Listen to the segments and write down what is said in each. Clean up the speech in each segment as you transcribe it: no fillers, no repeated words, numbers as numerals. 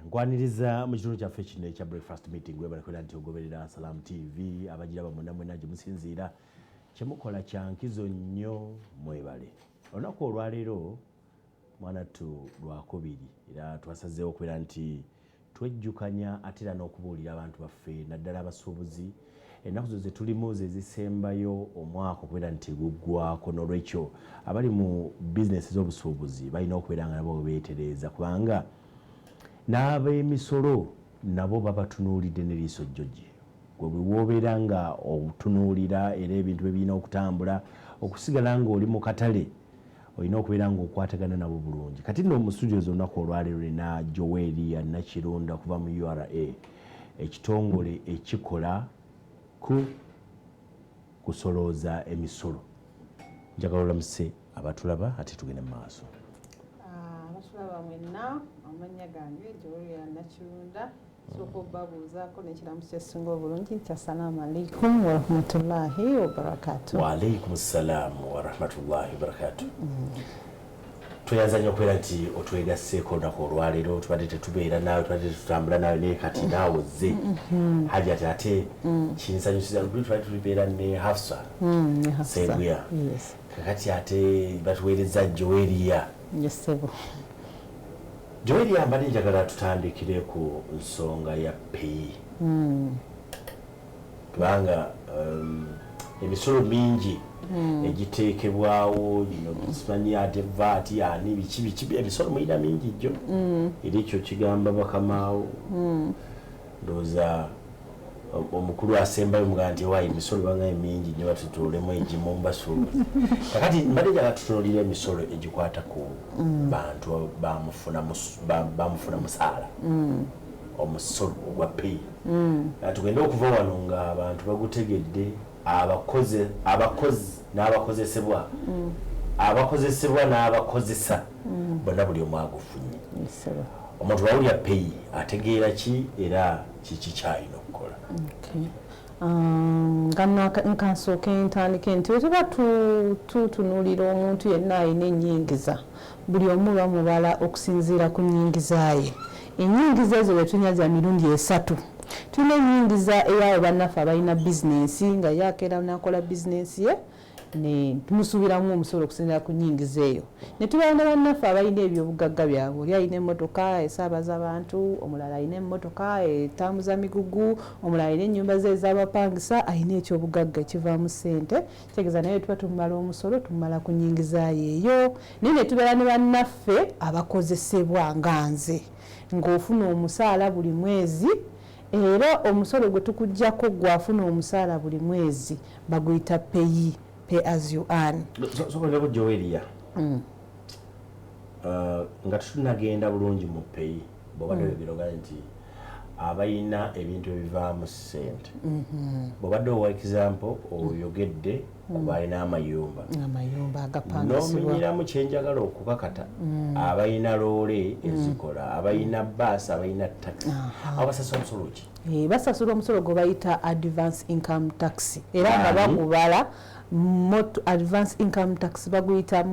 Nkwaniriza mu kitundu kyaffe kino ekya breakfast meeting webalakwera nti ogoberera Salam TV abagira bamwena mwena gye musinziira kyemukola kya nkizo nnyo mwebale. Olunaku olwaleero mwanattu lwakubiri era twasazeewo okubeera nti twejjukanya ate era n'okubuulira abantu baffe naddala abasuubuzi ennaku zo ze tulimu ze zisembayo omwaka okubeera nti guggwako, n'olwekyo abali mu bizinesi z'obusuubuzi balina okubeera nga nabo beetereeza kubanga n'ab'emisolo nabo babatunuulidde n'eriiso jjoje. Gwe bw'obeera nga otunuulira era ebintu bye birina okutambula okusigala ng'oli mu katale olina okubeera ng'okwatagana nabo bulungi. Kati nno mu studio z'olunaku olwaleero olina Joeli Nakirunda okuva mu URA, ekitongole ekikola ku kusolooza emisolo. Njagala olamuse abatulaba ate tugende mu maaso. Abatulaba mwenna amanya gange Joeli Nakirunda sooka obbabuuzaako n'ekiramu kyesinga obulungi nti assalaamu alaikum warahmatullahi wabarakatuh. Wa alaikum salaamu warahmatullahi wabarakatuh. Tuyanza nnyo okubeera nti otwegasseeko olunaku olwaleero tubadde tetubeera naawe tubadde tutambula naawe naye kati naawe ozze hajati ate kinsanyusiza luli tubadde tulibeera ne Hafsa Sebuya kakati ate batuweereza Joeliya. Yes, sebo. Joeliya mbadde njagala tutandikire ku nsonga ya peyi kubanga emisolo mingi egiteekebwawo simanyi ate vaati ani biki emisolo muyina mingi jjo era ekyo kigamba bakamaawo ndowooza omukulu asembayo mugaa nti waayi emisolo banga mingi nnyo batutuulemu egimu mbasuubuzi kakati mbadde njagala tutunuulira emisolo egikwata ku bantu bamufuna musaala omusolo ogwa peyi tugende okuva wano nga abantu bagutegedde abakozi n'abakozesebwa abakozesebwa n'abakozesa bonna buli omu agufunye. Omuntu bwawulira peyi ategeera ki era kiki kyalina okukola? Nkansooka entandike nti wetuba tutunuulira omuntu yenna alina ennyingiza buli omu bamubala okusinziira ku nnyingiza ye. Ennyingiza ezo bwe tunyaza mirundi esatu. Tulina ennyingiza ey'abo bannaffe abalina bizinensi nga yakeera n'akola bizinensi ye ne tumusuubiramu omusolo okusinziira ku nnyingiza eyo. Ne tubeera ne bannaffe abalina ebyobugagga byabwe. Oli alina emmotoka esaabaza abantu, omulala alina emmotoka etambuza migugu, omulala alina ennyumba ze ez'abapangisa, alina ekyobugagga ekivaamu ssente. Kitegeeza naye tuba tumala omusolo tumala ku nnyingiza eyo. Naye ne tubeera ne bannaffe abakozesebwa nga nze ng'ofuna omusaala buli mwezi era omusolo gwe tukuggyako gwafuna omusaala buli mwezi baguyita pay as you earn. Sokoleko Joeliya nga tutunagenda bulungi mu peyi bw'obadde biroga nti abalina ebintu ebivaamu ssente bw'obadde owa example oyogedde kuba alina amayumba agapangisibwa n'omenyeramu kyenjagala okukakata abalina loole ezikola abalina baasi abalina taxi abasasula omusolo ki? Basasula omusolo gwe bayita advance income tax era nga bagubala advance income tax baguyita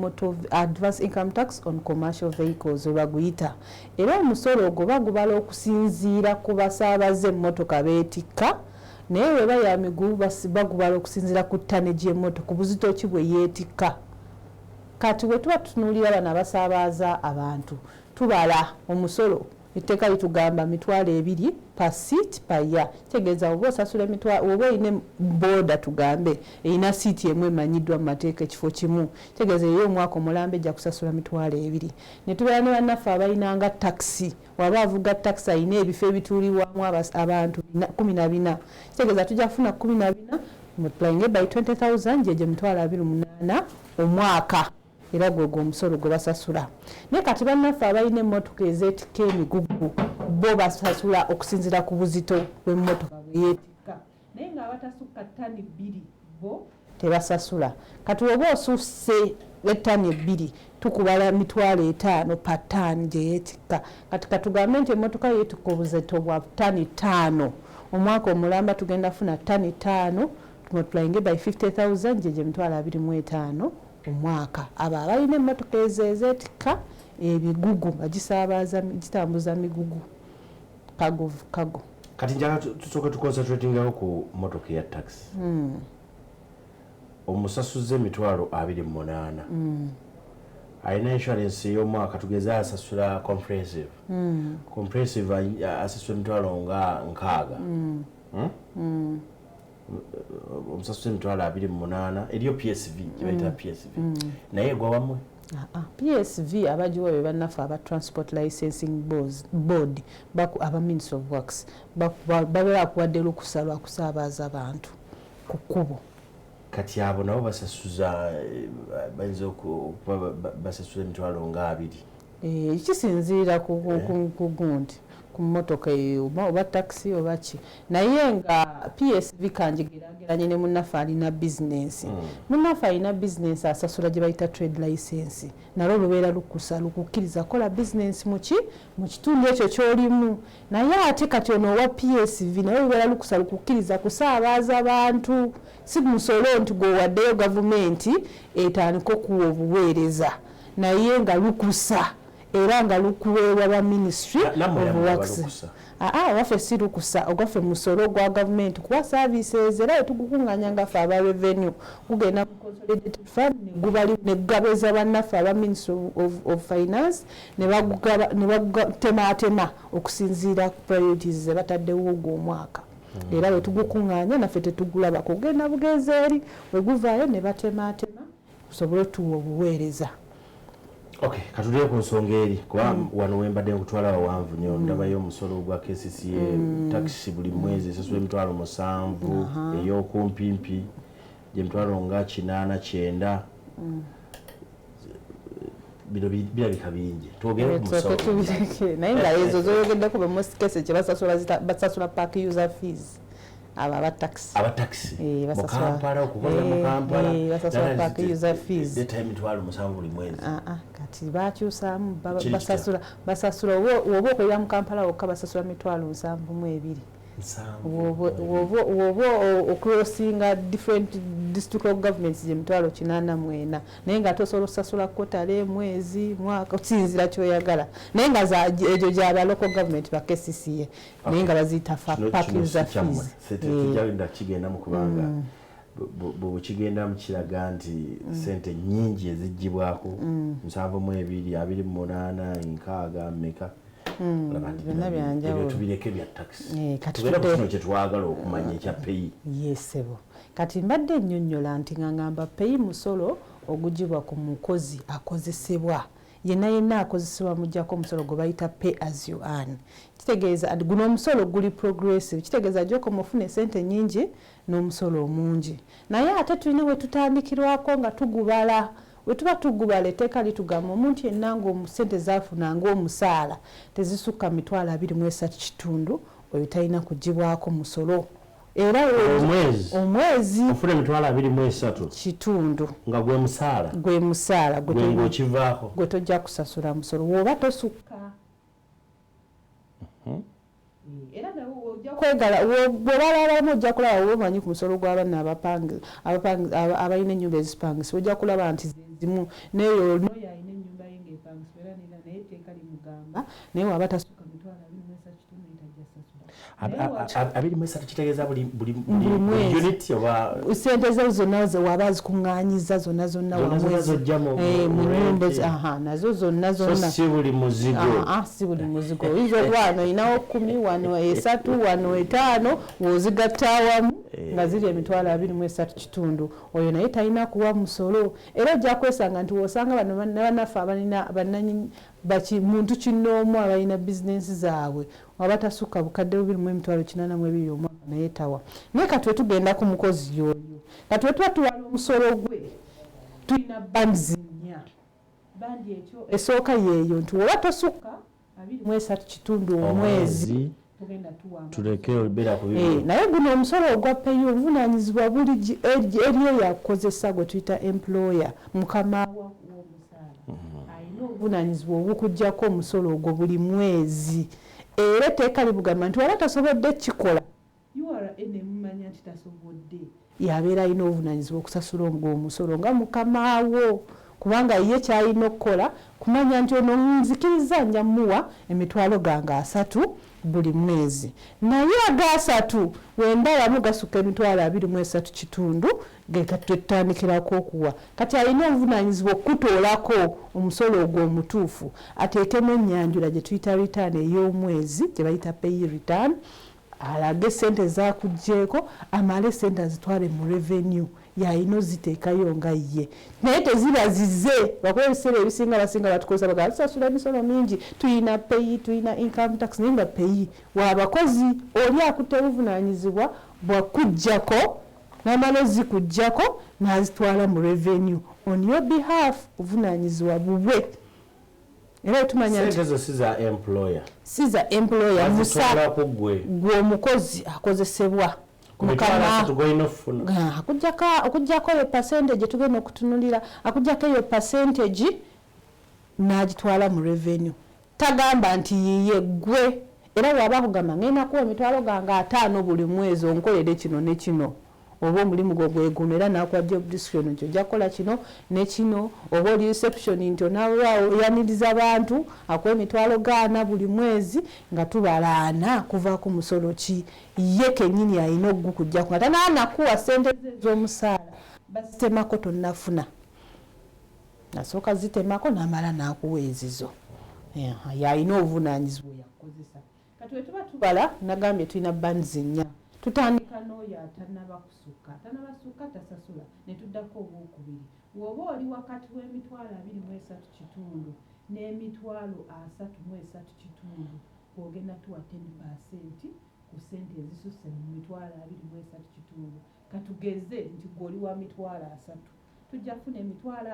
advance income tax on commercial vehicles baguyita era omusolo ogwo bagubala okusinziira ku basaabaze emmotoka beetikka naye weba ya migulu bagubala okusinziira ku ttane gy'emmotoka ku buzito ki bwe yeetikka. Kati bwe tuba tutunuulira bano abasaabaza abantu tubala omusolo etteeka litugamba $2 per seat per year. Kitegeeza oba osasula oba oyina booda tugambe erina siiti emu emanyiddwa mu mateeka ekifo kimu kitegeeza eyo omwaka omulambe ejja kusasula $2. Ne tubeera ne bannaffe abalinanga takisi waba avuga takisi alina ebifo ebituulibwamu abantu 14 kitegeeza tujja kufuna 14 multiplying by 20,000 gye $28,000 omwaka era gwegwo omusolo gwe basasula. Naye kati bannaffe abalina emmotoka ezeetikka emigugu bo basasula okusinziira ku buzito bw'emmotoka bwe yeetikka naye ng'abatasukka ttani 2 bo tebasasula. Kati oba osusse ettani 2 tukubala $5,000 per ttani gye yeetikka. Kati katugambe nti emmotoka yeetikka obuzito bwa ttani 5 omwaka omulamba tugenda funa ttani 5 multiplying by 50,000 gye $25,000 omwaka. Abo abalina emmotoka ezo ezeetikka ebigugu nga gitambuza migugu kago kati njagala tusooke tuconcentratingako ku motoka ya taxi omusasuze emitwalo 28 alina insurance ey'omwaka tugeze asasula comprehensive asasula emitwalo nga 6 omusasuze emitwalo 28 eriyo PSV kibaita PSV naye gwa wamwe PSV abajiwa be bannaffe aba Transport Licensing Board aba Ministry of Works babeera akuwadde lukusa lwa kusaabaza abantu ku kkubo kati abo nabo basasuza bayinza okuba basasula emitwalo nga 2 kisinziira ku gundi ku mmotoka oba taxi oba ki naye nga PSV kanjigerageranye ne munnaffe alina bizinensi munnaffe alina bizinensi asasula gye bayita trade license nalwo lubeera lukusa lukukkiriza kola bizinensi mu kitundu ekyo ky'olimu naye ate kati ono owa PSV naye lubeera lukusa lukukkiriza kusaabaaza bantu si musolo nti gwewaddeyo gavumenti etandika okuwa obuweereza naye nga lukusa era nga lukuweebwa ba Ministry of Works waffe si lukusa ogwaffe musolo gwa gavumenti kuba services era etugukunganya ngaffe aba revenue gugenda mu consolidated fund ne gugabeza bannaffe aba Ministry of Finance ne bagutematema okusinziira ku priorities ze bataddewo ogw'omwaka era bwe tugukunganya naffe tetugulaba kugenda bugenzi eri bwe guvaayo ne batematema kusobole tuwa obuweereza. Okay, katudde ku nsonga eri kuba wano wembadde nkutwala wawanvu nnyo ndabayo omusolo gwa KCCA taxi buli mwezi esasula emitwalo 7 ey'okumpimpi gy'emitwalo nga 89 bino birabika bingi twogere ku musolo naye nga ezo zoyogeddeko be most cases kye basasula park user fees aba taxi mu Kampala okukola mu Kampala basasula park user fees emitwalo 7 buli mwezi kati bakyusaamu basasula oba okolera mu Kampala okka basasula emitwalo 7 woba okurosinga different district governments gyemitwalo 84 naye nga tosobola okusasula kotale mwezi mwaka okusinzira kyoyagala naye nga egyo gyaba local government ba KCCA naye nga baziyita park user fees tekijagenda kigenda mu kubanga bwe kigenda mu kiraga nti sente nnyingi eziggyibwako 7 28 6 meka byonna byanjawulo tubireke bya taxi kino kyetwagala okumanya ekya peyi yesebo kati mbadde nnyonnyola nti ngamba peyi musolo ogugibwa ku mukozi akozesebwa yenna akozesebwa mujjako omusolo gwe bayita pay as you earn kitegeeza guno omusolo guli progressive kitegeeza gyoko mufune sente nyingi n'omusolo omungi naye ate tulina we tutandikirwako nga tugubala we tuba tugubala etteeka litugamba omuntu yenna ng'omusente zaafuna ng'omusaala tezisukka mitwalo 23 oyo talina kugibwako musolo era omwezi ofuna emitwalo 23 kitundu nga gwe musaala ng'okivaako gwe tojja kusasula musolo woba tosukka era nawo ojja kwegala bwebalalamu ojja kulaba womanyi ku musolo gw'abaana abalina ennyumba ezipangisa ojja kulaba nti zimu neyo alina ennyumba ye ng'epangisa era naye etteeka limugamba naye waba tasukka mitwalo 23 kitegeeza buli unit oba sente zo zonna waba zikuŋŋaanyiza zonna wamwezi mu nyumba nazo zonna si buli muzigo si buli muzigo oyinza okuba wano olinawo 10 wano 3 wano 5 wozigatta awamu nga ziri emitwalo 23 kitundu oyo naye talina kuwa musolo era ojja kwesanga nti wosanga bano bannaffe abalina muntu kinnoomu abalina bizinensi zaabwe waba tasukka bukadde 2,82 omwaka naye tawa naye kati tugenda ku mukozi yoyo kati wetuba tuwala omusolo gwe tulina bands 4 bandi ekyo esooka yeeyo nti woba tosukka 23 kitundu omwezi tuleke olibera ku naye guno omusolo ogwa peyi obuvunaanyizibwa buli eriyo yakozesa gwe tuyita employer mukama w'omusaala alina obuvunaanyizibwa obukuggyako omusolo ogwo buli mwezi era etteeka libugamba nti waba tasobodde kikola URA emumanya nti tasobodde yabeera alina obuvunaanyizibwa okusasula ogwo omusolo nga mukama wo kubanga ye kyalina okukola kumanya nti ono nzikiriza nja muwa emitwalo gange 3 buli mwezi naye aga 3 wendalamu gasukka emitwalo 23 kitundu getutandikirako okuwa kati alina obuvunanyizibwa okutoolako omusolo ogwo omutuufu ateekemu ennyanjula gye tuyita return ey'omwezi gye bayita pay return alage sente zakugjeeko amale sente azitwale mu revenue yalina oziteekayo nga ye naye teziba zize bakuba ebiseera ebisinga basinga batukozesa bagaa tusasula emisolo mingi tuyina peyi tuyina income tax naye nga peyi waabakozi oli akutte obuvunanyizibwa bwakuggyako n'amala ozikuggyako n'azitwala mu revenue on your behalf obuvunanyizibwa bubwe era tumanya nti ezo siza employer musaala gw'omukozi akozesebwa akujjako eyo percentage tugenda okutunulira akujjako eyo percentage n'agitwala mu revenue tagamba nti yiye gwe era waba kugamba ngenda kuwa emitwalo gange 5 buli mwezi onkolere kino ne kino oba omulimu gwo gwegumera nakuwa job description nti ojja kukola kino ne kino oba oli reception nti oyaniriza abantu akuwa emitwalo 4 buli mwezi nga tubala 4 kuva ku musolo ki ye kennyini alina okugukujjako nga tanaanakuwa sente z'omusaala bazitemako tonnafuna nasooka zitemako n'amala n'akuwa ezizo yalina obuvunanyizibwa yakukozesa kati we tuba tubala nagambye tulina bands 4 tutandika n'oyo atanaba basukka tasasula ne tuddako obwokubiri woba oli wakati w'emitwalo 23 kitundu n'emitwalo 33 kitundu ogenda tuwa 10% ku sente ezisusse mu mitwalo 23 kitundu katugeze nti gwoli wa mitwalo 3 tujja kufuna emitwalo 3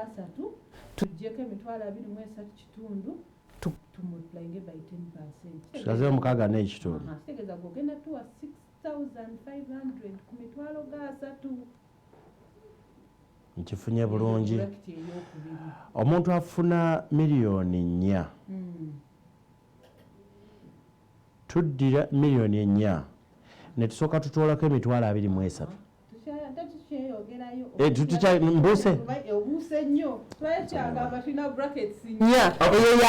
tujjeko emitwalo 23 kitundu tumultiplyinge by 10%. Tusaze omukaga n'ekitundu. Kitegeeza gwogenda tuwa 6,500 ku mitwalo ga 3. Nkifunye bulungi. Omuntu afuna miliyoni 4. Tuddira miliyoni 4. Ne tusooka tutoolako emitwalo 23. Mbuse nnyo twakyagamba tulina brackets nya eyo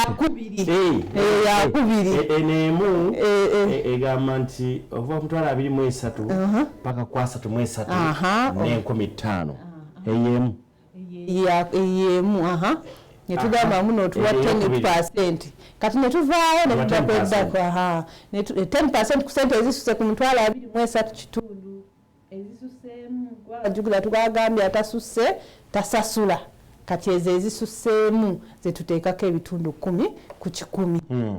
yakubiri enemu egamba nti ova mutwalo 23 paka kwa 33 n'enkumi 5 eyemu netugamba muno tuwa 10% kati netuvaayo netutakwedako 10% ku sente ezisuse ku mitwalo 23 kitundu ezisuseemu gwagajugula tugagambye atasusse tasasula kati ezo ezisuseemu zetuteekako ebitundu 10 ku 100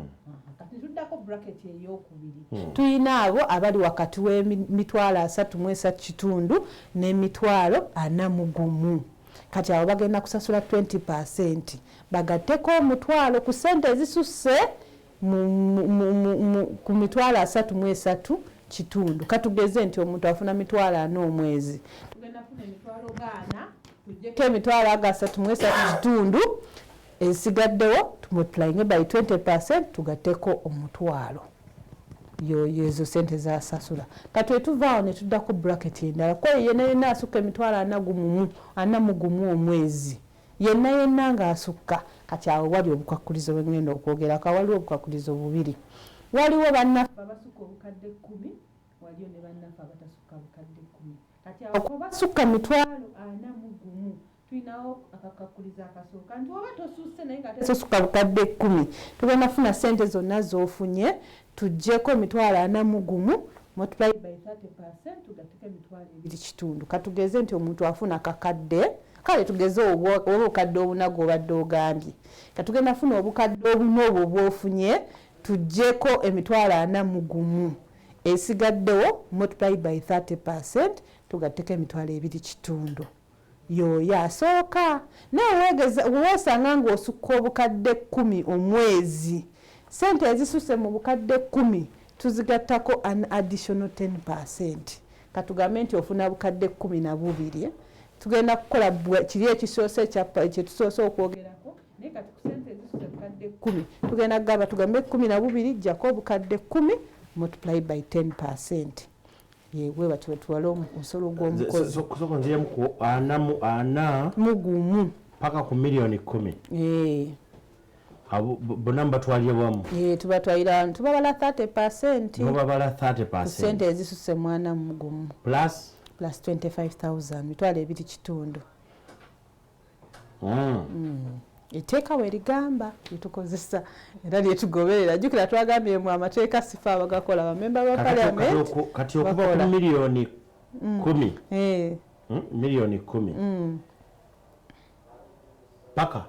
kati tuddako bracket ey'okubiri tulina abo abali wakati w'emitwalo 33 kitundu n'emitwalo 41 kati abo bagenda kusasula 20% bagatteko omutwalo ku sente ezisusse ku mitwalo 33 kitundu katugeze nti omuntu afuna mitwalo 4 omwezi tugenda kufuna emitwalo 4 tujjeko emitwalo 33 kitundu esigaddewo tumultiplyinge by 20% tugatteko omutwalo ezo sente zasasula kati wetuvaawo ne tuddako bracket endala kwa yenna asukka emitwalo 41 omwezi yenna ng'asukka kati awo wali obukwakulizo bwengenda okwogerako waliwo obukwakulizo bubiri waliwo bannaffe abasukka obukadde 10 waliyo ne bannaffe abatasukka bukadde 10 kati awo ko basukka mitwalo 41 tulinawo akakakuliza akasooka nti oba tosusse naye nga tesukka bukadde 10 tugenda funa sente zonna z'ofunye tuggyeko emitwalo 41 multiply by 30% tugatteko emitwalo 2 kitundu katugeze nti omuntu afuna kakadde kale tugeze obukadde obunago obadde ogambye katugenda funa obukadde obuno obwo bwofunye tujjeko emitwalo 41 esigaddewo multiply by 30% tugatteko emitwalo 2 kitundu yoyo asooka naye weesanga ng'osukka obukadde 10 omwezi sente ezisusse mu bukadde 10 tuzigattako an additional 10% katugambe nti ofuna bukadde 12 tugenda kukola kiri ekisoose kyetusoose okwogerako naye kati ku sente ezisusse bukadde 10 tugenda kugamba tugambe 12 jjako obukadde 10 multiply by 10% yewe batwe tuwala omusolo gw'omukozi soko nziremu ku 4 mugumu paka ku milioni 10 bonna mbatwalye bwamu tubatwalira tubabala 30%. mubabala 30% sente ezisusse mwana mugumu plus 25,000 mitwalo 2.5. Etteeka we ligamba litukozesa era lyetugoberera. Jjukira twagambye mu amateeka sifa abagakola bamemba ba parliament kati okuba ku milioni 10 milioni 10 paka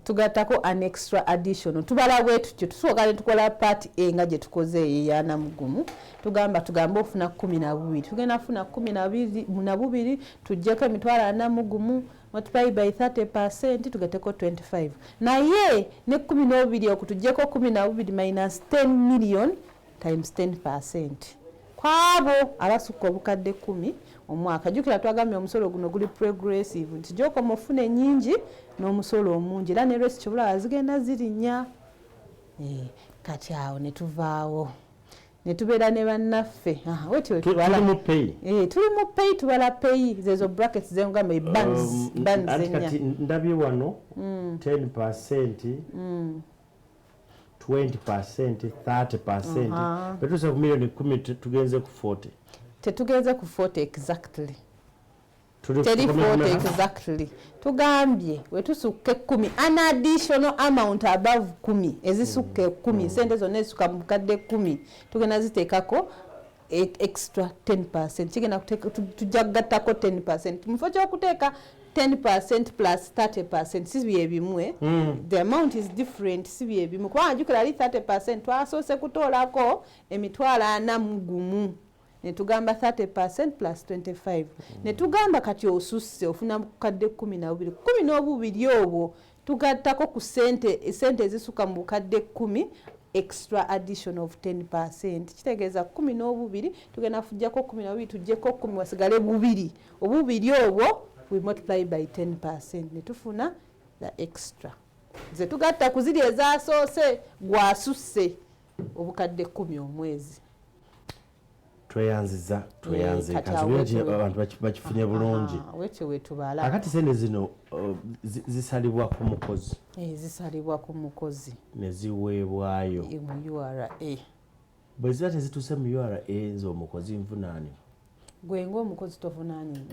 tugattako an extra additional tubala bwe tutyo tusooka ne tukola part A nga gye tukoze eyana mugumu tugamba ofuna 12 tugenda funa 12 tujjeko emitwalo 40 mugumu multiply by 30% tugateko 25 naye ne 12 okutujjeko 12 minus 10 million times 10% kwabo abasukka obukadde 10 omwaka. Jjukira twagambye omusolo guno guli progressive nti gy'okoma mufune nyingi n'omusolo omungi era ne resi kyobulaba zigenda zirinnya. Kati awo ne tuvaawo ne tubeera ne bannaffe tuli mu pay tubala pay zezo brackets zengamba bands kati ndabye wano 10% 20% 30% betuuse ku milioni 10 tugenze ku 40 tetugenze ku 40 exactly teri 40 exactly tugambye wetusukka 10 an additional amount above 10 ezisukka 10 sente zonna ezisuka mu bukadde 10 tugenda ziteekako extra 10% kigenda tujja kugattako 10% mufo ky'okuteeka 10% plus 30% si bye bimwe the amount is different si bye bimwe kubanga jjukira ali 30% twasoose kutoolako emitwalo 40 mugumu ne tugamba 30% plus 25 ne tugamba kati osusse ofuna bukadde 12 obwo tugattako ku sente ezisuka mu bukadde 10 extra addition of 10% kitegeeza 12 tugenda fujjako 12 tujjeko 10 wasigale bubiri obubiri obwo we multiply by 10% ne tufuna the extra ze tugatta ku ziri ezasoose gwasusse obukadde 10 omwezi. tweyanziza kati abantu bakifunye bulungi wekyo wetubala akati sente zino zisalibwa ku mukozi zisalibwa ku mukozi ne ziweebwayo mu URA bwe ziba tezituuse mu URA z'omukozi nvunaanibwa gwe ng'omukozi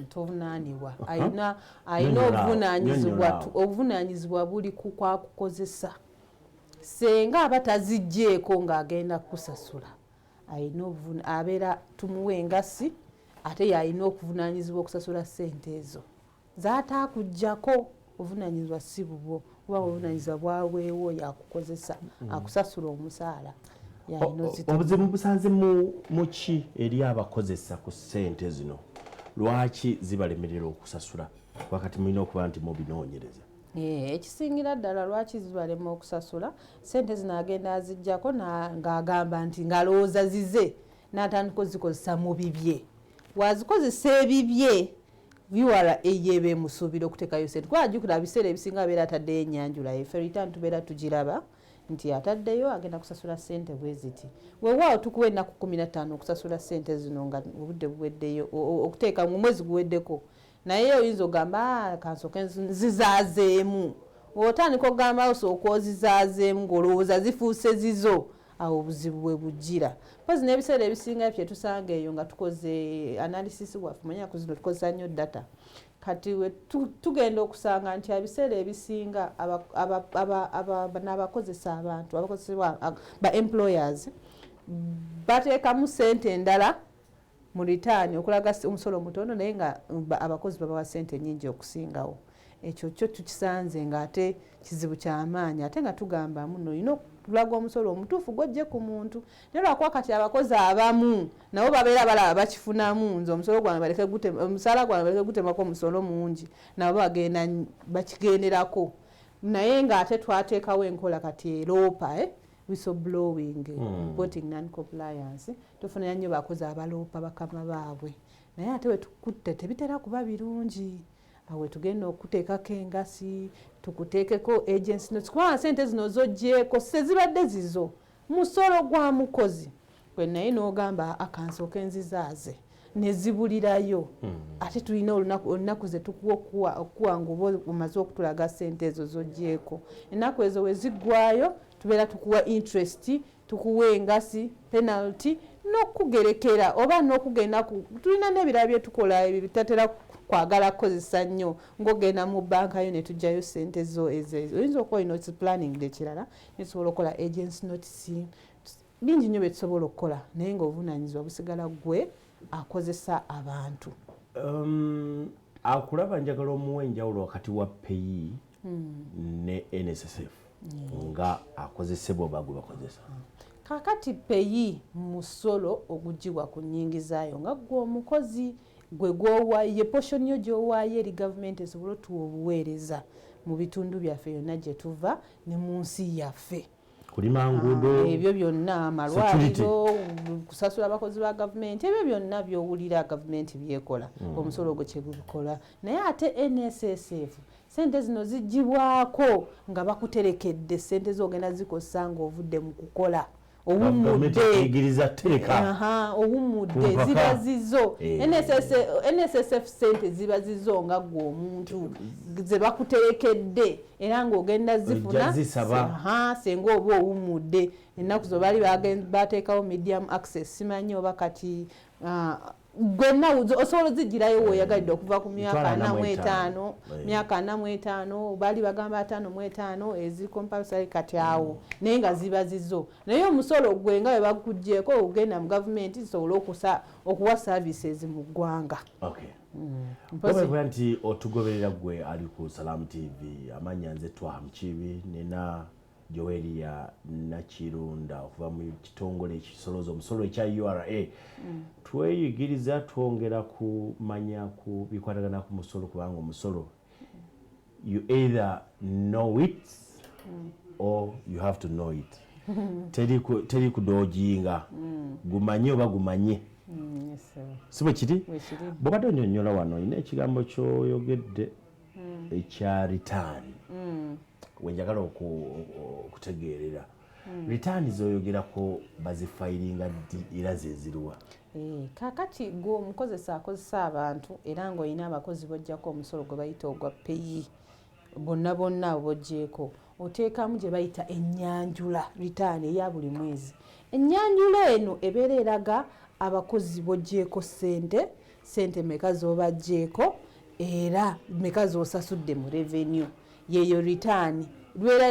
tovunaanibwa ayina obuvunaanyizibwa buli ku kwakukozesa senga aba taziggyeko ng'agenda kusasula abeera tumuwe engasi ate yalina okuvunaanyizibwa okusasula ssente ezo zaataakuggyako obuvunaanyizibwa si bubwo kuba obuvunaanyizibwa bwaweewo yakukozesa akusasula omusaala. Obuzibu busanze mu ki eri abakozesa ku ssente zino lwaki zibalemerera okusasula wakati mulina okuba nti mubinoonyereza? Ekisingira ddala lwaki zibalema okusasula ssente zino agenda aziggyako ng'agamba nti ngalowooza zize n'atandika ozikozesa mu bibye wazikozesa ebibye URA yeeba emusuubira okuteekayo ssente kuba ajjukira biseera ebisinga abeera ataddeyo ennyanjula efe return tubeera tugiraba nti ataddeyo agenda kusasula ssente bwe ziti weewaawo tukuwa ennaku 15 okusasula ssente zino nga obudde buweddeyo okuteeka mu mwezi guweddeko naye oyinza ogamba kansooke nzizaazeemu otandika okugamba osooka ozizaazeemu ng'olowooza zifuuse zizo awo obuzibu bwe bujjira mpozi n'ebiseera ebisinga bye tusanga eyo nga tukoze analysis waffe manya ku zino tukozesa nnyo data kati tugenda okusanga nti ebiseera ebisinga n'abakozesa abantu abakozesebwa ba employers bateekamu ssente endala mu return okulaga omusolo mutono naye nga abakozi babawa ssente nnyingi okusingawo. Ekyo kyo tukisanze ng'ate kizibu ky'amaanyi ate nga tugamba muno olina okulaga omusolo omutuufu gw'ojje ku muntu naye lwakuba kati abakozi abamu nabo babeera balaba bakifunamu nze omusaala gwange baleke gutemako omusolo mungi nabo bagenda bakigenderako naye ng'ate twateekawo enkola kati eroopa whistleblowing reporting non-compliance tufunira nnyo bakozi abaloopa bakama baabwe naye ate wetukutte tebitera kuba birungi awe tugenda okuteekako engasi tukuteekeko agency notes kubanga ssente zino zoggyeko sezibadde zizo musolo gwa mukozi gwe naye n'ogamba akansooka enzizaaze ne zibulirayo ate tulina olunaku ze tukuwa okuwanga oba omaze okutulaga ssente ezo zoggyeko ennaku ezo we ziggwayo tubeera tukuwa interest tukuwa engasi penalty n'okugerekera oba n'okugenda tulina n'ebirala bye tukola bitatera kwagala kukozesa nnyo ng'ogenda mu banka yo ne tujjayo ssente zo ezo oyinza okuba olina planning ekirala netusobola okukola agency notice bingi nnyo bye tusobola okukola naye ng'obuvunaanyizibwa busigala gwe akozesa abantu. Akulaba njagala omuwa enjawulo wakati wa peyi ne NSSF nga akozesebwa oba gwe bakozesa. Kakati peyi musolo ogujjibwa ku nnyingi zaayo nga gwe omukozi gwe gw'owaaye portion yo gy'owaaye eri gavumenti esobole otuwa obuweereza mu bitundu byaffe yonna gye tuva ne mu nsi yaffe. Kulima nguudo ebyo byonna amalwaliro kusasula abakozi ba gavumenti ebyo byonna byowulira gavumenti byekola omusolo ogwo kyegubikola naye ate NSSF sente zino zigibwako nga bakuterekedde sente zogenda zikosa ng'ovudde mu kukola owumudde ziba zizo NSSF sente ziba zizo nga gwe omuntu ze bakuterekedde era ng'ogenda zifuna senga oba owumudde ennaku zo baali bateekawo medium access simanyi oba kati gwenna osobola ozigirayo weoyagalidde okuva ku myaka 45 baali bagamba 55 ezi compulsory kati awo naye nga ziba zizo naye omusolo gwe nga bwe baguggyeko ogenda mu gavumenti zisobole okuwa services mu ggwanga. Oba nti otugoberera gwe ali ku Salaam TV amanya nze Twaha Mukibi nena Joelia Nakirunda okuva mu kitongole ekisoloza omusolo ekya URA tweyigiriza twongera kumanya ku bikwatagana ku musolo kubanga omusolo you either know it or you have to know it teri kudojinga gumanye oba gumanye sibo kiri bw'obadde onyonnyola wano ina ekigambo kyoyogedde ekya return wenjagala okutegeerera return zoyogerako bazifayiringa ddi era zezirwa. Kakati gwe omukozesa akozesa abantu era ng'olina abakozi bojjako omusolo gwe bayita ogwa peyi bonna boggyeko oteekamu gye bayita ennyanjula return eya buli mwezi. Ennyanjula eno ebeera eraga abakozi boggyeko sente meka z'obaggyeko era meka z'osasudde mu revenue yeyo return lwera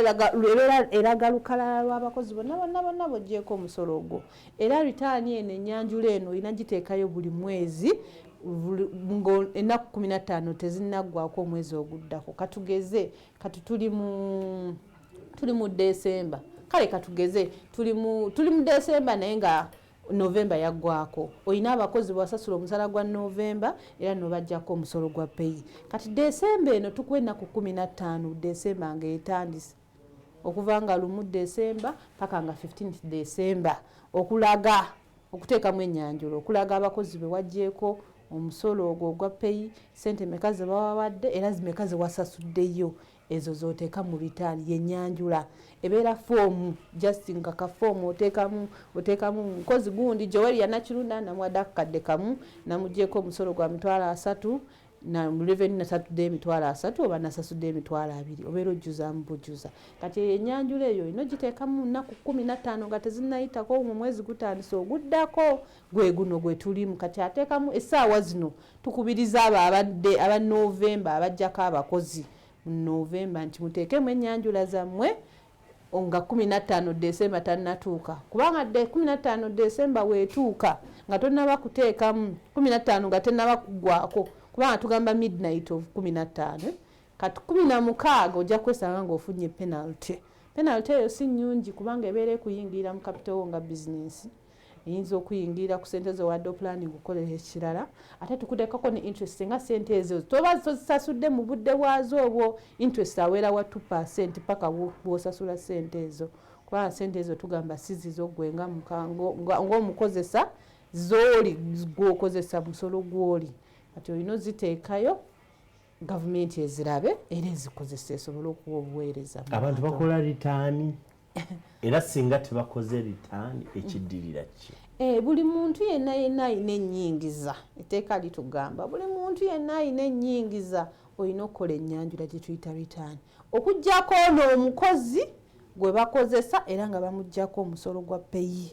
eraga lukalala lw'abakozi bonna boggyeko omusolo ogwo era return eno ennyanjula eno olina giteekayo buli mwezi ennaku 15 tezinnaggwako omwezi oguddako katugeze kati tuli mu December kale katugeze tuli mu December naye nga November yaggwako olina abakozi bwasasula omusala gwa November era nobajjako omusolo gwa peyi kati December eno tukuwa ennaku 15 December ng'etandise okuva nga 1 December paka nga 15 December okulaga okuteekamu ennyanjula okulaga abakozi be waggyeko omusolo ogwo ogwa peyi sente meka ze bawawadde era zimeka ze wasasuddeyo ezo zoteeka mu return y'ennyanjula ebeera foomu just nga ka foomu oteekamu mukozi gundi Joelia Nakirunda namuwadde akakadde kamu namuggyeko omusolo gwa $3 na revenue nasatudde $3 oba nasasudde $2 obeera ojjuzamu bujjuza kati ennyanjula eyo ino giteekamu nnaku 15 nga tezinnayitako mu mwezi gutandise oguddako gwe guno gwe tulimu kati ateekamu essaawa zino tukubiriza aba November abajjako abakozi November nti muteekemu ennyanjula zammwe nga 15 December tannatuuka kubanga 15 December weetuuka nga tonnaba kuteekamu 15 nga tennaba kuggwako kubanga tugamba midnight of 15 kati 16 ojja kwesanga ng'ofunye penalty eyo si nnyungi kubanga ebeera ekuyingirira mu capital nga business eyinza okuyingira ku sente zo wadde planning okukolera ekirala ate tukuteekako ne interest nga sente ezo toba zisasudde mu budde bwazo obwo interest aweera wa 2% paka bw'osasula sente ezo kubanga sente ezo tugamba sizizo gwe ng'omukozesa zooli gw'okozesa musolo gw'oli kati olina oziteekayo gavumenti ezirabe era ezikozesa esobole okuwa obuweereza abantu bakola return era singa tebakoze return ekiddirira ki buli muntu yenna alina ennyingiza etteeka litugamba buli muntu yenna alina ennyingiza olina okukola ennyanjula gye tuyita return okuggyako n'omukozi gwe bakozesa era nga bamuggyako omusolo gwa peyi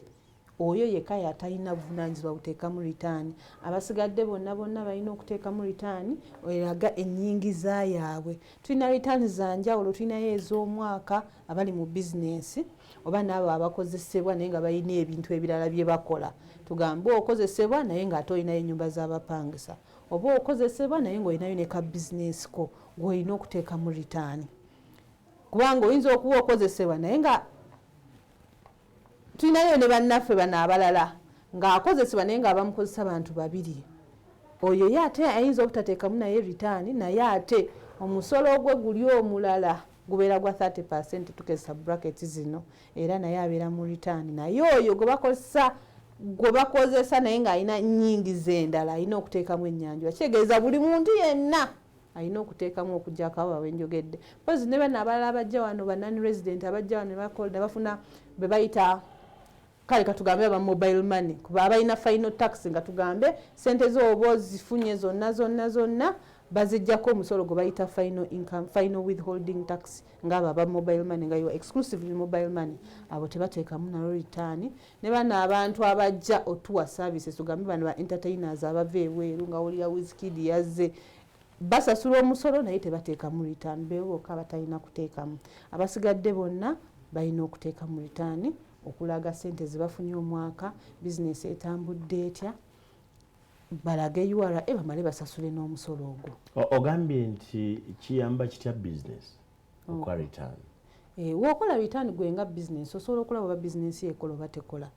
oyo yekka yatalina buvunaanyizibwa buteekamu return abasigadde bonna balina okuteekamu return eraga ennyingiza yaabwe tulina return za njawulo tulinayo ez'omwaka abali mu bizinesi oba n'abo abakozesebwa naye nga balina ebintu ebirala bye bakola tugambe okozesebwa naye ng'ate olinayo ennyumba z'abapangisa oba okozesebwa naye ng'olinayo ne ka bizinesi ko gw'olina okuteekamu return kubanga oyinza okuba okozesebwa naye nga tulinayo ne bannaffe bano abalala ng'akozesebwa naye nga abamukozesa bantu babiri oyo ye ate ayinza obutateekamu naye return naye ate omusolo gwe guli omulala gubeera gwa 30% tukezesa bracket zino era naye abeera mu return naye oyo gwe bakozesa naye ng'alina nnyingiza endala alina okuteekamu ennyanjula kitegeeza buli muntu yenna alina okuteekamu okuggyako abo abenjogedde pozi ne bano abalala abajja wano banani resident abajja wano ne bafuna be bayita kale katugambe aba mobile money kuba abalina final tax nga tugambe sente zo oba zifunye zonna bazijjako omusolo gwe bayita final income final withholding tax ng'abo aba mobile money nga yo exclusively mobile money abo tebateekamu nalo return ne bano abantu abajja otuwa services tugambe bano ba entertainers abava ebweru nga wulira Wizkid yazze basasula omusolo naye tebateekamu return beewoka batalina kuteekamu abasigadde bonna balina okuteekamu return okulaga sente zibafunye omwaka bizinesi etambudde etya balage URA bamale basasule n'omusolo ogwo ogambye nti kiyamba kitya bizinesi okukola return wokola return gwe nga bizinesi osobola okulaba oba bizinesi ekola oba tekola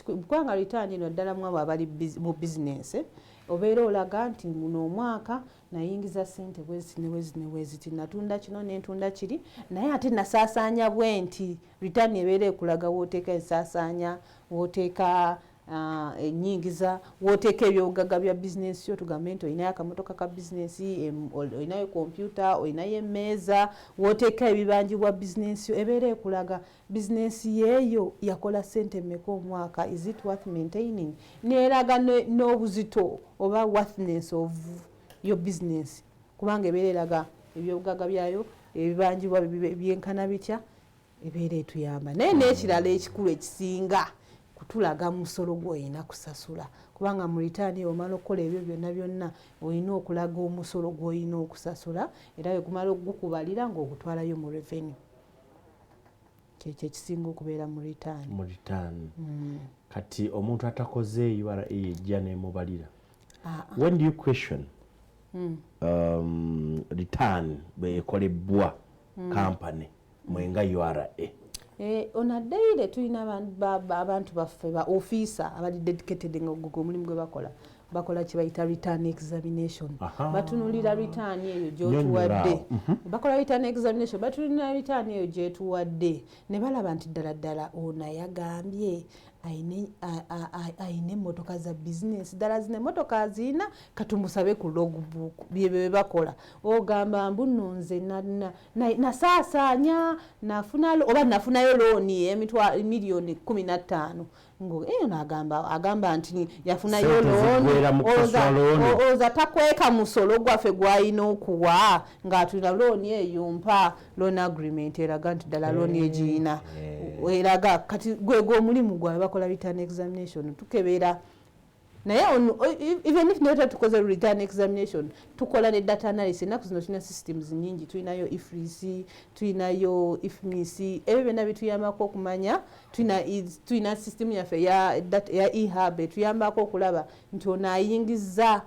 kubanga return eno ddala mu abo abali mu bizinesi obeera olaga nti muno omwaka nayingiza sente bweziti natunda kino nentunda kiri naye ate nasaasaanya bwe nti return ebeera ekulaga wooteeka ensaasaanya wooteeka ennyingiza wooteeka ebyobugagga bya bizinesi yo tugambe nti olinayo akamotoka ka bizinesi olinayo kompyuta olinayo emmeeza wooteeka ebibanjibwa bizinesi yo ebeera ekulaga bizinesi yeeyo yakola sente mmeka omwaka is it worth maintaining neeraga n'obuzito oba worthiness of yo bizinesi kubanga ebeera eraga ebyobugagga byayo ebibanjibwa byenkana bitya ebeera etuyamba naye n'ekirala ekikulu ekisinga kutulaga musolo gw'olina kusasula kubanga mu return omala okukola ebyo byonna olina okulaga omusolo gw'olina okusasula era wekumala okugukubalira ng'ogutwalayo mu revenue kyekyo ekisinga okubeera mu return. Kati omuntu atakoze URA ejja nemubalira when do you question return bwekolebwa company mwenga URA on a daily tulina abantu baffe ba officer abali dedicated ngo mulimu gwe bakola kibayita return examination batunulira return eyo gyotuwadde bakola return examination batunulira return eyo gyetuwadde ne balaba nti ddala ono yagambye ayine emmotoka za bizinesi ddala zino emmotoka zina katumusabe ku logbook bye bakola ogamba mbuno nze nasaasaanya nafunayo looni emitwalo miliyoni 15 ngo agamba nti yafunayo looni oza takweka musolo gwaffe gwalina okuwa ng'atulina looni eyo mpa loan agreement eraga nti ddala looni egiyina eraga kati gwego omulimu gwawe bakola return examination tukebera naye even if never tukoze return examination tukola ne data analysis ennaku zino tulina systems nyingi tulinayo ifris tulinayo ifmis ebyo byonna bituyambako okumanya tulina system yaffe ya ehub tuyambako okulaba nti ono ayingiza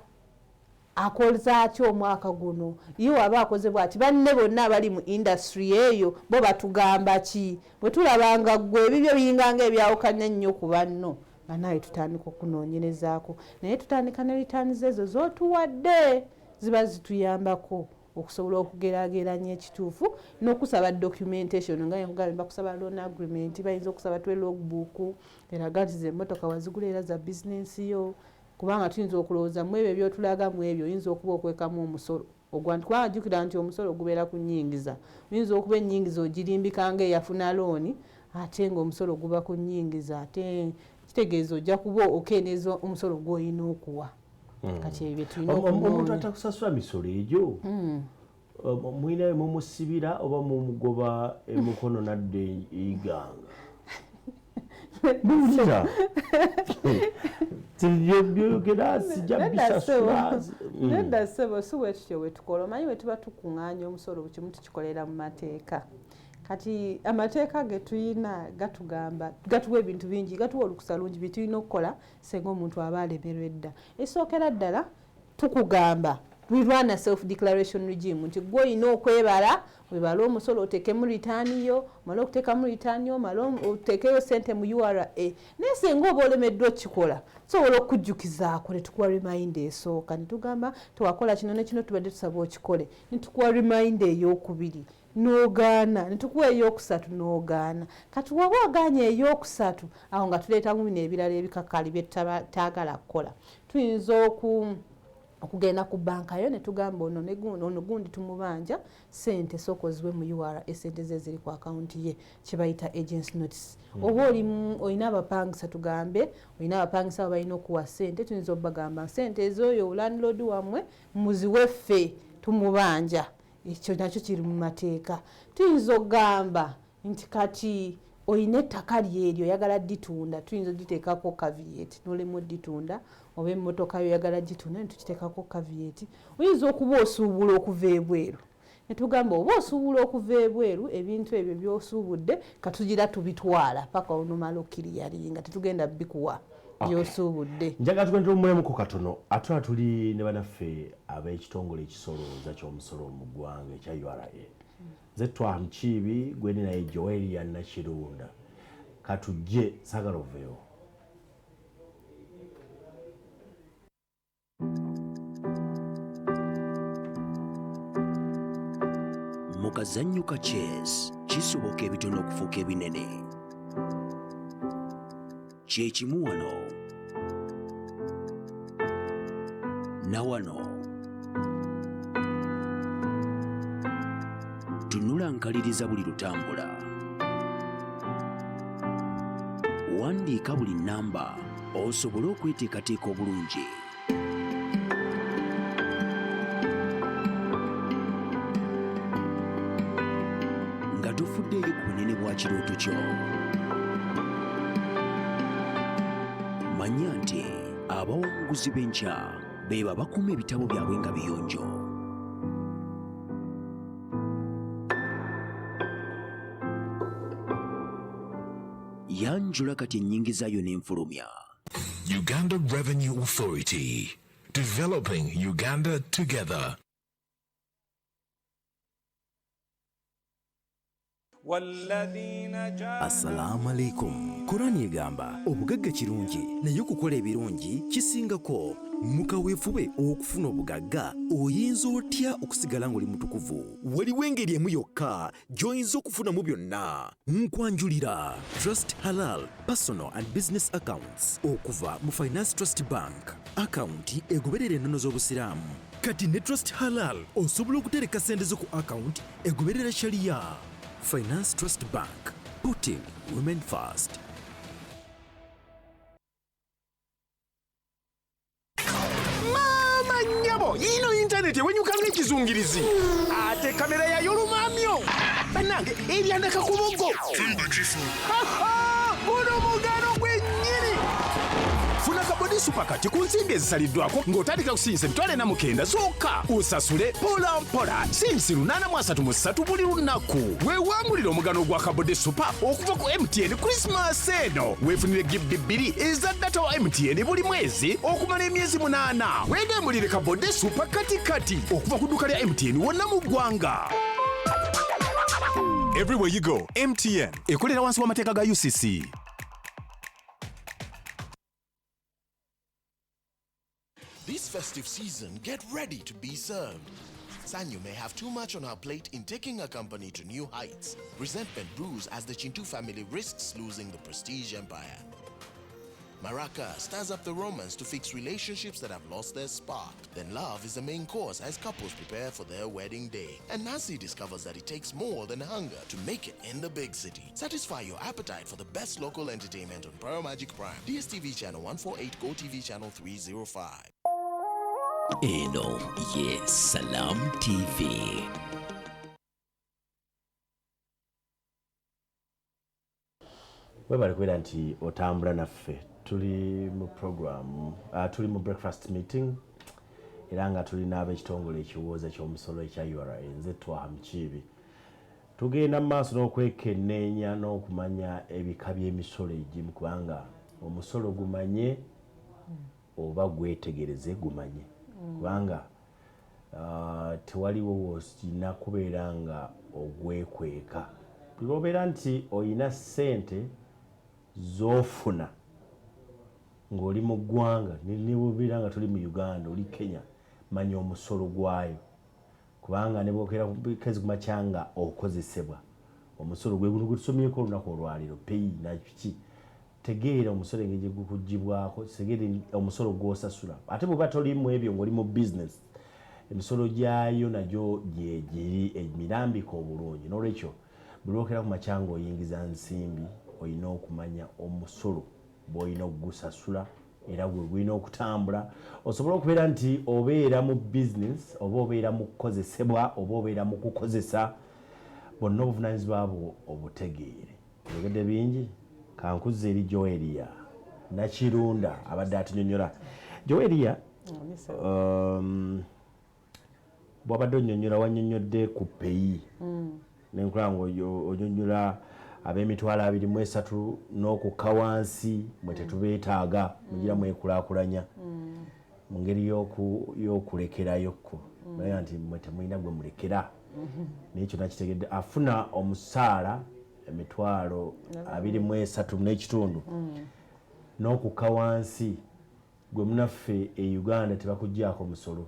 akoza ki omwaka guno ye waba akoze bwati banne bonna abali mu industry eyo bo batugamba ki bwe tulabanga gwe ebibyo biyinganga ebyawukanya nnyo ku banno banaye tutandika okunoonyerezaako naye tutandika ne returns ezo z'otuwadde ziba zituyambako okusobola okugeraageranya ekituufu n'okusaba documentation nga bakusaba loan agreement bayinza okusaba twe logbook eraga nti z'emmotoka wazigula era za bizinesi yo kubanga tuyinza okulowooza mu ebyo byotulaga mu ebyo oyinza okuba okwekamu omusolo kubanga jjukira nti omusolo gubeera ku nnyingiza oyinza okuba ennyingiza ogirimbikanga eyafuna looni ate ng'omusolo guba ku nnyingiza ate kitegeeza ojja kuba okendeeza omusolo gw'olina okuwa kati ebyo tulina omuntu atakusasula misolo egyo mwina mumusibira oba mumugoba emukono nadde iganga nedda ssebo si bwetutyo bwetukola omanyi bwe tuba tukuŋŋaanya omusolo buli kimu tukikolera mu mateeka kati amateeka ge tuyina gatugamba gatuwa ebintu bingi gatuwa olukusa lungi bye tulina okukola singa omuntu aba alemerwa edda esookera ddala tukugamba we run a self declaration regime nti gwe olina okwebala webala omusolo oteekemu ritaani yo omala okuteekamu ritaani yo omala oteekeyo sente mu URA naye singa oba olemeddwa okikola sobola okujjukizaako ne tukuwa reminder esooka ne tugamba tewakola kino ne kino tubadde tusaba okikole ne tukuwa reminder ey'okubiri n'ogaana ne tukuwa ey'okusatu n'ogaana kati waba ogaanye ey'okusatu awo nga tuleetamu bino ebirala ebikakali bye tutaagala kukola tuyinza okugenda ku banka yo ne tugamba ono gundi tumubanja sente sokozwe mu URA sente ze ziri ku akawunti ye kibayita agency notice oba olina abapangisa tugambe olina abapangisa abo balina okuwa sente tuyinza obagamba sente ez'oyo landlord wammwe muziweffe tumubanja ekyo nakyo kiri mu mateeka tuyinza okugamba nti kati olina ettaka lyeryo oyagala ditunda tuyinza oditeekako caveat nolemu ditunda oba emmotoka yo oyagala gitunda netukiteekako caveat oyinza okuba osuubula okuva ebweru netugamba oba osuubula okuva ebweru ebintu ebyo byosuubudde katugira tubitwala paka onomala okkiriyalinga tetugenda bikuwa byosuubudde njaga tugenda omulemu katono ate tuli ne banaffe ab'ekitongole ekisolooza ky'omusolo mu ggwanga ekya URA nze twamukiibi gwene naye Joel ya Nakirunda katujje sagala oveewo mu kazannyo ka chess kisoboka ebitono okufuuka ebinene kyekimu wano na wano tunula nkaliriza buli lutambula wandiika buli nnamba osobole okweteekateeka obulungi nga tofuddeeyo ku bunene bwa kirooto kyo manya nti abawanguzi b'enkya beeba bakuuma ebitabo byabwe nga biyonjo yanjula kati ennyingi zaayo n'enfulumya. Uganda Revenue Authority, developing Uganda together. Assalamu alaikum. Kurani egamba obugagga kirungi naye okukola ebirungi kisingako. Mukaweefube okufuna obugagga oyinza otya okusigala ng'oli mutukuvu? Waliwo engeri emu yokka gy'oyinza okufunamu byonna. Nkwanjulira Trust Halal Personal and Business Accounts okuva mu Finance Trust Bank. Akawunti egoberera ennono z'obusiraamu. Kati ne Trust Halal osobola okutereka sente zo ku akawunti egoberera sharia. Finance Trust Bank, putting women first. Mama nyabo, ino internet ewenyukanga ekizungirizi. Ate kamera yayo lumamyo. Bannange eryandaka ku buggo. Guno mugano gwennyini. Funa kabodi supakati ku nsimbi ezisaliddwako ng'otandika kusinyisa emitwalo 49 zokka. Usasule mpola mpola sinsi 833 buli lunaku. Weewangulira omugano gwa kabodi supa okuva ku MTN Christmas eno. Weefunire gibbi 2 eza data wa MTN buli mwezi okumala emyezi 8. Weegemulire kabodi supa kati okuva ku dduuka lya MTN wonna mu ggwanga. Everywhere you go, MTN ekolera wansi w'amateeka ga UCC. This festive season, get ready to be served. Sanyu may have too much on her plate in taking her company to new heights. Resentment brews as the Chintu family risks losing the prestige empire. Maraca stirs up the romance to fix relationships that have lost their spark. Then love is the main course as couples prepare for their wedding day. And Nancy discovers that it takes more than hunger to make it in the big city. Satisfy your appetite for the best local entertainment on Pro Magic Prime, DSTV channel 148, GoTV channel 305. Eno ye Salam TV. Webali kwera nti otambula naffe tuli mu program tuli mu breakfast meeting era nga tulina ab'ekitongole ekiwooza ky'omusolo ekya URA nze Twaha Mukiibi tugenda mu maaso n'okwekenneenya n'okumanya ebika by'emisolo egimu kubanga omusolo gumanye oba gwetegereze gumanye kubanga tewaliwo wosina kubeera nga ogwekweka bw'obeera nti oyina ssente zofuna ng'oli mu ggwanga nibubeera nga tuli mu Uganda oli Kenya manya omusolo gwayo kubanga ne bwokera kezi kumakyanga okozesebwa omusolo gwe guno gutusomyeko olunaku olwaliro peyi nakiki tegeera omusolo engeri gukugibwako tegeera omusolo gw'osasula ate bw'oba tolimu ebyo ng'oli mu business emisolo gyayo nagyo gyegiri emirambika obulungi n'olwekyo buli lwokera ku makyanga oyingiza nsimbi oyina okumanya omusolo bw'olina okugusasula era gwe gulina okutambula osobola okubeera nti obeera mu business oba obeera mu kukozesebwa oba obeera mu kukozesa bonna obuvunaanyizibwa bwo obutegeere yogedde bingi kankuzza eri Joelia Nakirunda abadde atunyonnyola Joelia bw'abadde onnyonnyola wannyonnyodde ku peyi nenkulaba ng'onyonnyola ab'emitwalo 23 n'okukka wansi mwe tetubeetaaga mugira mwekulaakulanya mu ngeri y'okulekerayokko naye nti mwe temulina gwe mulekera n'ekyo nakitegedde afuna omusaala emitwalo 23 n'ekitundu n'okukka wansi gwe munaffe e Uganda tebakuggyako musolo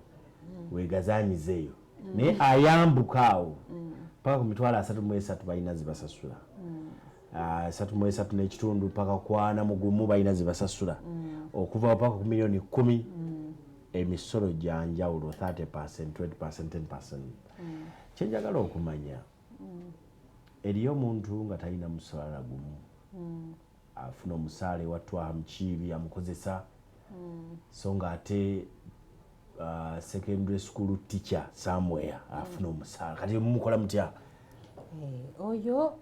weegazaanyizeeyo naye ayambuka awo paka ku mitwalo 33 balina zibasasula 33 n'ekitundu paka ku 41 balina zibasasula okuva paka ku milioni 10 emisolo gya njawulo 30%, 20%, 10%. Kyenjagala okumanya eriyo omuntu nga talina musaala gumu afuna omusaala ewa Twaha Mukiibi amukozesa so nga ate secondary school teacher somewhere afuna omusaala kati mumukola mutya oyo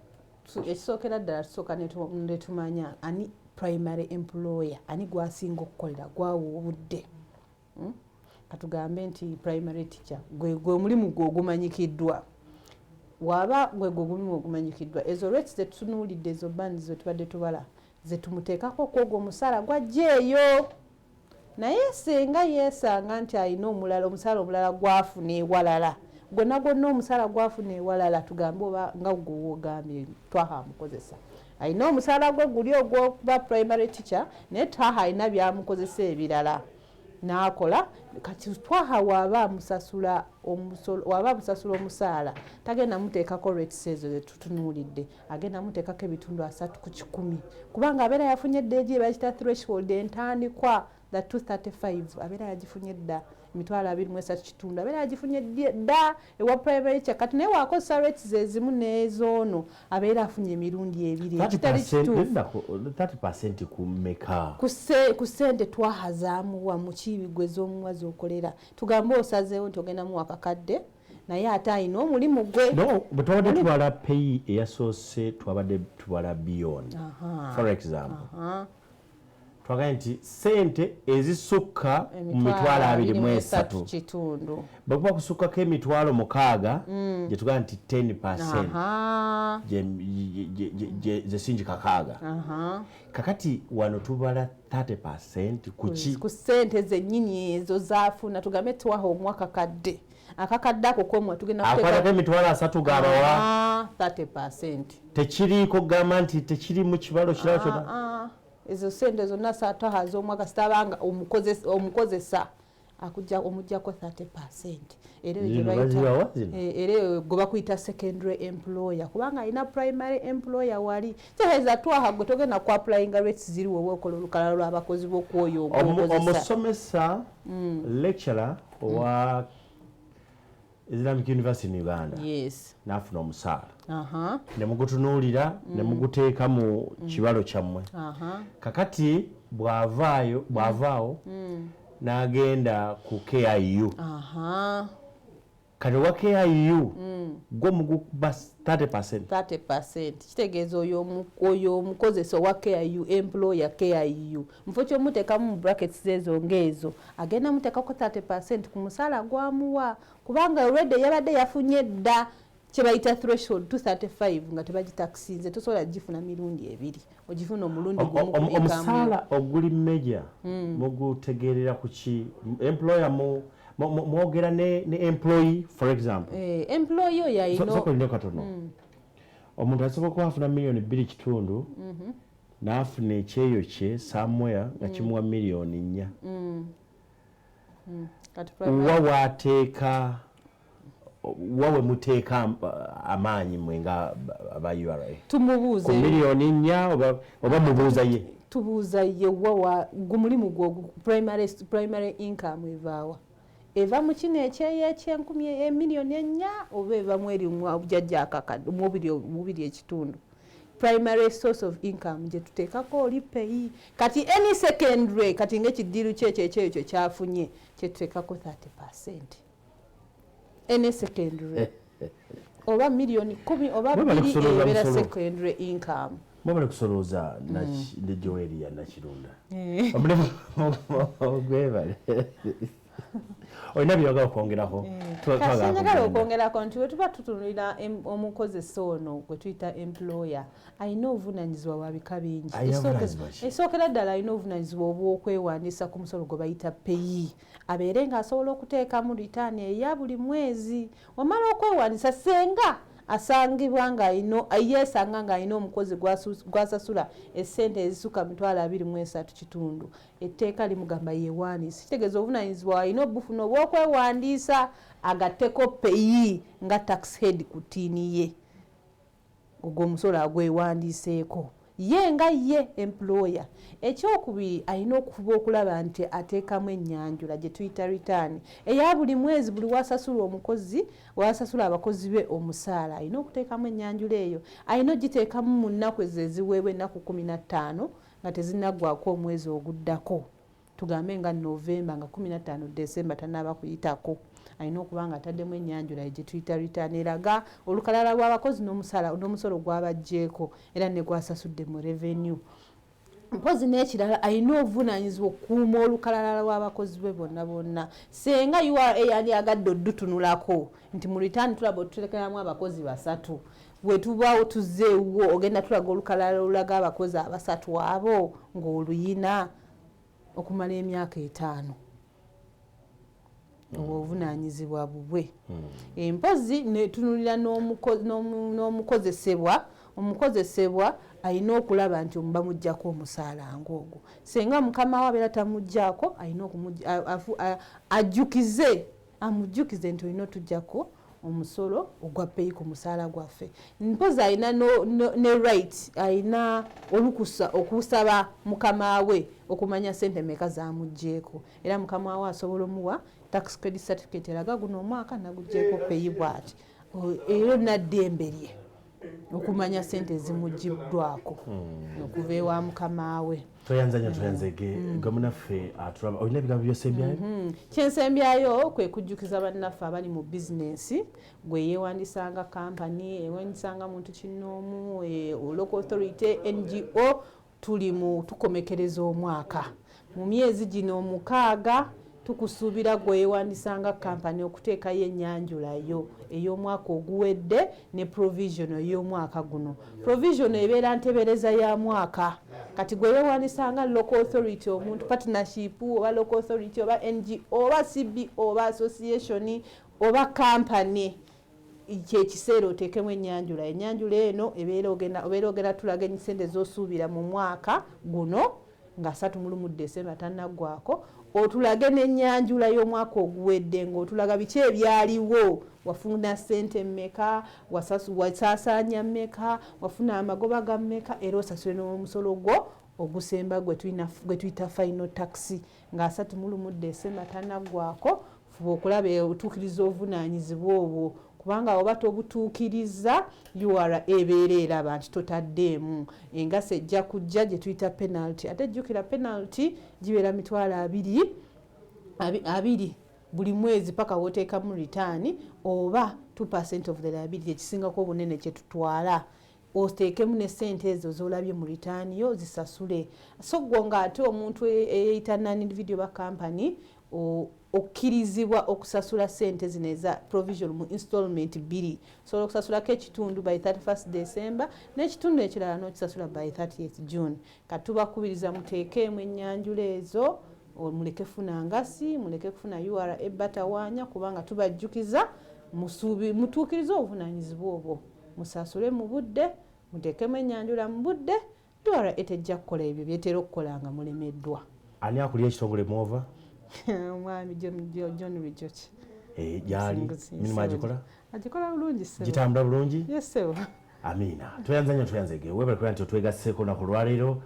ekisookera ddala tusooka netumanya ani primary employer ani gwasinga okukolera gwawa obudde katugambe nti primary teacher gwe omulimu gwe ogumanyikiddwa waba gwe omulimu ogumanyikiddwa ezo rates zetutunuulidde ezo bandi zetubadde tubala zetumuteekako okwoga omusaala gwajjeeyo naye senga yeesanga nti alina omusaala omulala gwafuna ewalala gwonna gwonna omusaala gwafuna ewalala tugambe oba nga gwe wogambye Twaha amukozesa alina omusaala gwe guli ogwokuba primary teacher naye Twaha alina byamukozesa ebirala n'akola kati Twaha waba amusasula omusaala tagenda muteekako rates ezo zetutunuulidde agenda muteekako ebitundu 3 ku 100 kubanga abeera yafunye dda egi bakita threshold entandikwa the 235 abeera yagifunye dda emitwalo 23 kitundu abeera yagifunye dda ewa primary teacher kati naye wakozesa rates ezimu n'ezoono abeera afunye emirundi ebiri 30% kumeka ku ssente Twaha zaamuwa Mukiibi gwe z'omuwazi okolera tugambe osazeewo nti ogenda mu wakakadde naye ate alina omulimu gwe no bwetwabadde tubala peyi eyasoose twabadde tubala beyond for example twagaye nti ssente ezisukka mu mitwalo 23 kitundu bwekuba kusukkako emitwalo 6 gye tugamba nti 10% zesinjika 6 kakati wano tubala 30% ku ssente zennyini ezo zaafuna tugambe Twaha omwaka kadde akakadde ako komwe tugenda akwatako emitwalo 3 gabawa 30% tekiriiko gamba nti tekiri mu kibalo kirala kyonna ezo ssente zonna Twaha z'omwaka sitabanga omukozesa akujja omujjako 30%. Era gwe bakuyita secondary employer kubanga alina primary employer wali teheza twaha gwe togenda ku applying rates ziri wowe okola olukalala lw'abakozi b'okwoyo omusomesa lecturer wa Islamic University in Uganda n'afuna omusaala ne mugutunuulira ne muguteeka mu kibalo kyammwe kakati bw'avaawo n'agenda ku KIU kati wa KIU gwo muguba 30%. Kitegeeza oyo omukozesa owa KIU employer KIU mufo kyomuteekamu mu brackets ezo ngeezo agenda muteekako 30% ku musaala gwamuwa kubanga already yabadde yafunye dda kye bayita threshold 235 nga tebagitakisinze tosobola gifuna mirundi ebiri ogifuna omulundi gumu omusaala oguli major mugutegeerera ku ki employer mwogera ne employee for example employee oyo ayina katono omuntu asobola kuba afuna million 2.5 n'afuna ekyeyo kye somewhere nga kimuwa million 4 wa wateeka wawe muteeka amaanyi mwe nga aba URA tumubuuze ku million 4 oba mubuuza ye tubuuza ye wawa gumulimu gwo primary income eva mu kino ekyeyo ekyenkumi emiliyoni 4 oba eva mu eri obujjajja akakadde mu 2.5 primary source of income gye tuteekako oli peyi kati any secondary kati ng'ekiddiru kyekyo kyo kyafunye kye tuteekako 30%. Any secondary oba million 10 oba 2 ebera secondary income mwabale kusolooza ne Joeli ya Nakirunda gwebale olina byogala okwongeraho kasinjagala okwongerako nti wetuba tutunulira omukozesa ono gwe tuyita employer alina obuvunanyizibwa bwa bika bingi esookera ddala alina obuvunanyizibwa obw'okwewandiisa ku musolo gwe bayita peyi abeere ng'asobola okuteekamu ritaani eya buli mwezi wamala okwewandiisa senga asangibwa nga yeesanga ng'alina omukozi gw'asasula essente ezisuka 23.3 etteeka limugamba yeewandiisa kitegeeza obuvunanyizibwa alina obufuna obw'okwewandiisa agatteko peyi nga tax head ku ttiini ye ogwo omusolo agwewandiiseeko ye nga ye employer. Ekyokubiri alina okufuba okulaba nti ateekamu ennyanjula gye tuyita return eya buli mwezi buli wasasula omukozi wasasula abakozi be omusaala alina okuteekamu ennyanjula eyo alina ogiteekamu mu nnaku ezo eziweebwa ennaku 15 nga tezinaggwako omwezi oguddako tugambe nga November nga 15 December tanaaba kuyitako alina okuba nga ataddemu ennyanjula gye tuyita return eraga olukalala lw'abakozi n'omusolo gw'abagjeeko era ne gwasasudde mu revenue. Mpozi n'ekirala alina obuvunanyizibwa okukuuma olukalala lw'abakozi be bonna senga URA yandiyagadde oddutunulako nti mu return tulaba otuteekeramu abakozi 3 wetubawo tuzeewo ogenda tulaga olukalala olulaga abakozi 3 abo ng'oluyina okumala emyaka 5 obuvunanyizibwa bubwe. Empozi netunulira n'omukozesebwa alina okulaba nti omuba mujjako omusaala ng'ogwo senga mukama we abeera tamujjako alina amujjukize nti olina otujjako omusolo ogwa peyi ku musaala gwaffe. Mpozi alina ne right alina olukusa okusaba mukama we okumanya sente meka zamugjeeko era mukama we asobola omuwa tax credit certificate eraga guno omwaka nagugjeeko peyi bwati era naddembe lye okumanya sente zimujiddwako okuva ewa mukama we. Toyanzege gamunaffe atulaba olina ebigambo by'osembyayo kyensembyayo kwe kujjukiza bannaffe abali mu bizinesi gwe yeewandisanga kampani ewandisanga muntu kinoomu local authority NGO tukomekereza omwaka mu myezi gino 6 tukusuubira gwe yeewandisanga kampani okuteekayo ennyanjulayo ey'omwaka oguwedde ne provision ey'omwaka guno. Provision ebeera ntebereza ya mwaka kati gwe yeewandisanga local authority omuntu partnership oba local authority oba NGO oba CB oba association oba kampani kyekiseera oteekemu ennyanjula. Ennyanjula eno obeera ogenda tulaga ensente z'osuubira mu mwaka guno nga 31 December tannaggwako otulage n'ennyanjula y'omwaka oguwedde ng'otulaga biki ebyaliwo wafuna ssente mmeka wasaasaanya mmeka wafuna amagoba ga mmeka era osasule n'omusolo gwo ogusemba gwe tuyita final tax nga 31 December tannaggwako fuba okulaba otuukiriza obuvunaanyizibwa obwo kubanga oba tobutuukiriza URA ebeera eraba nti totaddeemu engasi ejja kujja gye tuyita penalty ate jjukira penalty gibeera $20 buli mwezi paka wooteekamu return oba 2% of the liability ekisingako obunene kye tutwala oteekemu ne ssente ezo z'olabye mu return yo zisasule so gwo ng'ate omuntu eyeyita non-individual ba company okkirizibwa okusasula ssente zino eza provision mu installment 2 so okusasulako ekitundu by 31st December n'ekitundu ekirala n'okisasula by 30th June katubakubiriza muteekeemu ennyanjula ezo muleke funa ngasi muleke kufuna URA ebbatawaanya kubanga tubajjukiza mutuukirize obuvunaanyizibwa obwo musasule mu budde muteekemu ennyanjula mu budde URA etejja kukola ebyo byetera okukola nga mulemeddwa. Ani akulira ekitongole mwova? Omwami John Rijoki. Gyali mirimu agikola? Agikola bulungi ssebo. Gitambula bulungi? Yes ssebo. Amina. Tweyanzege webale kuba nti otwegasseko naku lwaleero.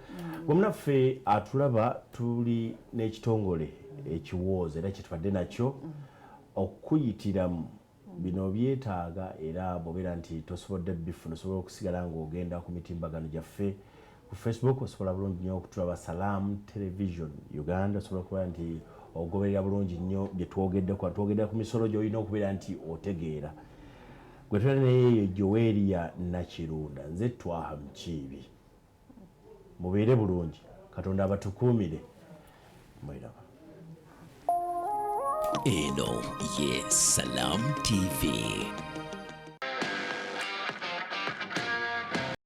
Gwemunaffe atulaba tuli n'ekitongole ekiwooza era kyetubadde nakyo okuyitiramu bino byetaaga era bw'obeera nti tosobodde bifuna osobola okusigala ng'ogenda ku mitimbagano gyaffe ku Facebook osobola bulungi nnyo okutulaba Salaam Television Uganda osobola okuba nti ogoberera bulungi nnyo bye twogedde ku misolo gy'olina okubeera nti otegeera gwe tulina neyo Joelia Nakirunda nze Twaha Mukiibi mubeere bulungi Katonda abatukuumire mwiraba. Eno ye Salaam TV.